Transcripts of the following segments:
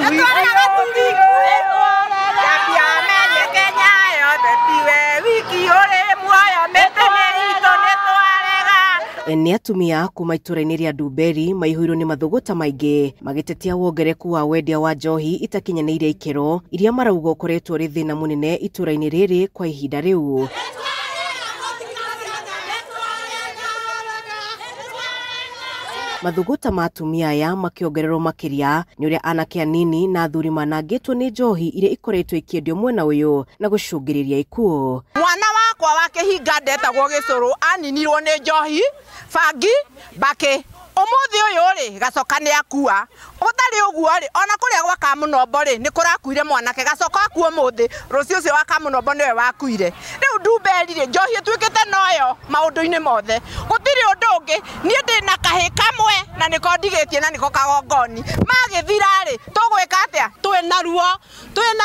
Ni atumia kuma itũra-inĩ rĩa Ndumberi maihũirwo nĩ mathũgũta maingĩ magĩtetia wongereku wa wendia wa njohi itakinyanĩirie ikĩro iria marauga ũkoretwo rĩ thĩna mũnene itũra-inĩ rĩrĩ kwa ihinda rĩu. Mathũgũta ma atumia aya makĩongererwo makĩria nĩ ũrĩa anake anini na athuri manangĩtwo nĩ njohi iria ikoretwo ikĩendio mwena ũyũ na gũcũngĩrĩria ikuũ. Mwana wakwa wa kĩhinga ndetagwo Gĩcũrũ aninirwo nĩ njohi, bangi, mbakĩ. Umuthi uyu ri gacoka nĩ akua. Ũtari ũguo ri ona kũrĩa gwa Kamũnombo ri nĩ kũrakuire mwanake gacoka akuo mũthĩ rũciũ ũcio wa Kamũnombo nĩwe wakuire. Rĩu Ndumberi ri njohi ĩtuĩkĩte noyo maũndũ-inĩ mothe. Gũtirĩ ũndũ ũngĩ niĩ ndĩna kahĩ kamwe na nĩko ndigĩtie na nĩko kagongoni. Magĩthira ri tũgwĩka atĩa? Twĩna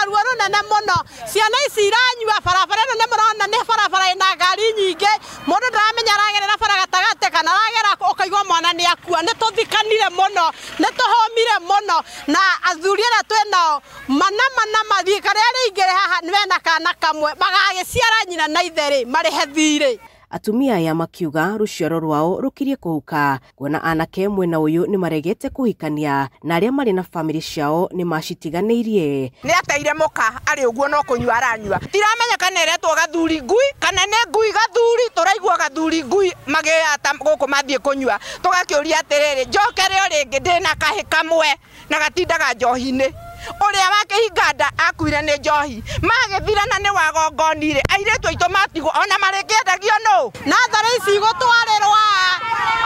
ruo rũnene mũno. Ciana ici iranyua barabara ĩno nĩ mũrona nĩ barabara ĩna ngari nyingĩ. Mũndũ ndaramenya aragerera bara gatagatĩ kana aragera ũkaigua mwana nĩ akua. Nĩ tũthikanire mũno, nĩ tũhũmire mũno na athuri arĩa twĩnao mana mathiĩ karĩa rĩingĩre haha wena kana kamwe magagĩciara nyina na ithe rĩ marĩhe thirĩ. Atumia aya makiuga rũciaro rwao rũkirie kũhuka kuona anake mwena ũyũ nĩ maregete kũhikania na arĩa marĩ na famĩlĩ ciao nĩ macitiganĩirie. Nĩ ateire mũka arĩ ũguo no kũnyua aranyua. Tiramenya kana eretwo gathuri ngui kana nĩ ngui gathuri, tũraigua gathuri ngui magĩata gũkũ mathiĩ kũnyua. Tũgakĩũria atĩrĩrĩ njokere rĩngĩ ndĩna kahĩ kamwe na gatindaga njohi-inĩ. Ũrĩa wa kĩhinga nda akuire nĩ njohi. Magĩthirana nĩ wagongoni rĩ airĩtu aitũ matigwo ona marĩkĩendagio nũ. Natharĩ ici gũtwarĩrwo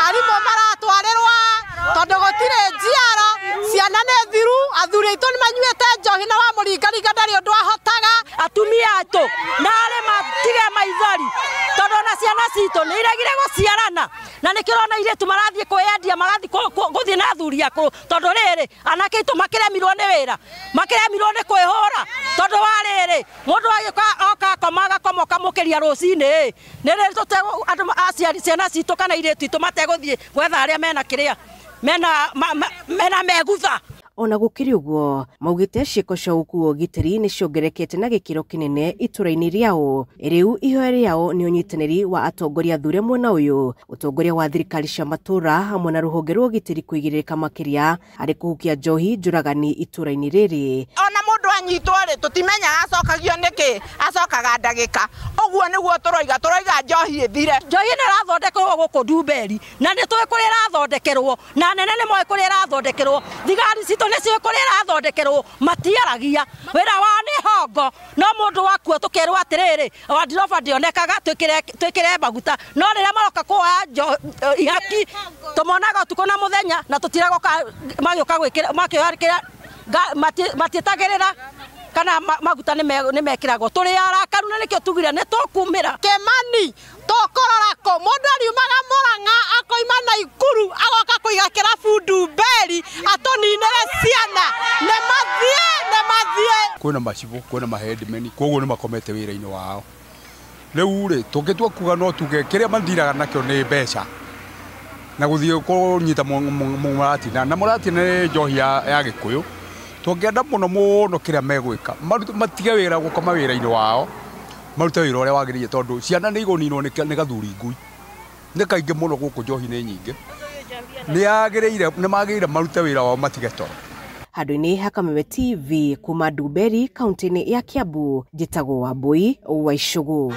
arimũ maratwarĩrwo tondũ gũtirĩ njiaro, ciana nĩ thiru, athuri aitũ nĩ manyuĩte njohi na wa mũringaringa ndarĩ ũndũ ahotaga. Atumia aitũ na arĩ matige maithori tondũ na ciana citũ nĩ iregire gũciarana na nĩkĩrona airĩtu marathiĩ kwĩyendia marathiĩ gũthiĩ na athuri akũrũ tondũ rĩrĩ anake aitũ makĩremirwo nĩ wĩra, makĩremirwo nĩ kwĩhũra tondũ wa rĩrĩ mũndũ agĩũka oka akoma agakomoka mũkĩria rũcinĩ nĩ rĩrĩ andũ aciari ciana citũ kana airĩtu aitũ mategũthiĩ gwetha arĩa mena kĩrĩa mena megutha. Ona gũkĩrĩ ũguo maugĩte ciĩko cia gũkuo ũgitĩri nĩ ciongerekete na gĩkĩro kĩnene itũra-inĩ rĩao. Rĩu ihoya rĩao nĩ ũnyitanĩri wa atongoria athure mwena ũyũ, ũtongoria wa thirikari cia matũra hamwe na rũhonge rwa ũgitĩri kũigĩrĩrĩka makĩria harĩ kũhukia njohi njũragani itũra-inĩ rĩrĩ. Ona mũndũ anyitwo rĩ tũtimenya acokagio nĩkĩ, acokaga ndagĩka. Ũguo nĩguo tũroiga njohi ĩthire. Njohi ĩno ĩrathondekerwo gũkũ Ndumberi na nĩ tũĩ kũrĩa ĩrathondekerwo na nene nĩ moĩ kũrĩa ĩrathondekerwo. Thigari citũ nĩcio kũrĩa ĩrathondekerwo matiaragia wĩra wao nĩ hongo no mũndũ wakua tũkerwo atĩrĩrĩ wandirova ndĩonekaga twĩkĩre maguta no rĩrĩa maroka kuoya ihaki tũmonaga ũtukũ na mũthenya na tũtiragoka magĩũka gwĩkĩra makĩoya matiĩtagĩrĩra kana maguta nĩ mekĩragwo. Tũrĩ arakaru na nĩkĩo tugire nĩ tũkumĩra. Kĩmani tũkũrora kũ mũndũ ariumaga Mũrang'a akoima Naikuru agoka kũiga kĩrabu Ndumberi atũninĩre ciana nĩ mathiĩ. Kwĩna macibũ kwĩna mahendimeni koguo nĩ makomete wĩra-inĩ wao. Rĩu rĩ tũngĩtua kuga no tuge kĩrĩa mathiraga nakĩo nĩ mbeca na gũthiĩ kũnyita mũratina na mũratina nĩ njohi ya Gĩkũyũ. Tũngĩenda mũno kĩrĩa megwĩka matige wĩra gũkoma wĩra-inĩ wao marute wĩra ũrĩa wagĩrĩire tondũ ciana nĩ igũninwo nĩ gathuri ngui. Nĩ kaingĩ mũno gũkũ njohi nĩ nyingĩ. Nĩ magĩrĩire marute wĩra wao matige toro. Handũ-inĩ ha Kameme TV kuma Ndumberi kaunti-inĩ ya Kiambu njĩtagwo Wambui wa Icũgũ.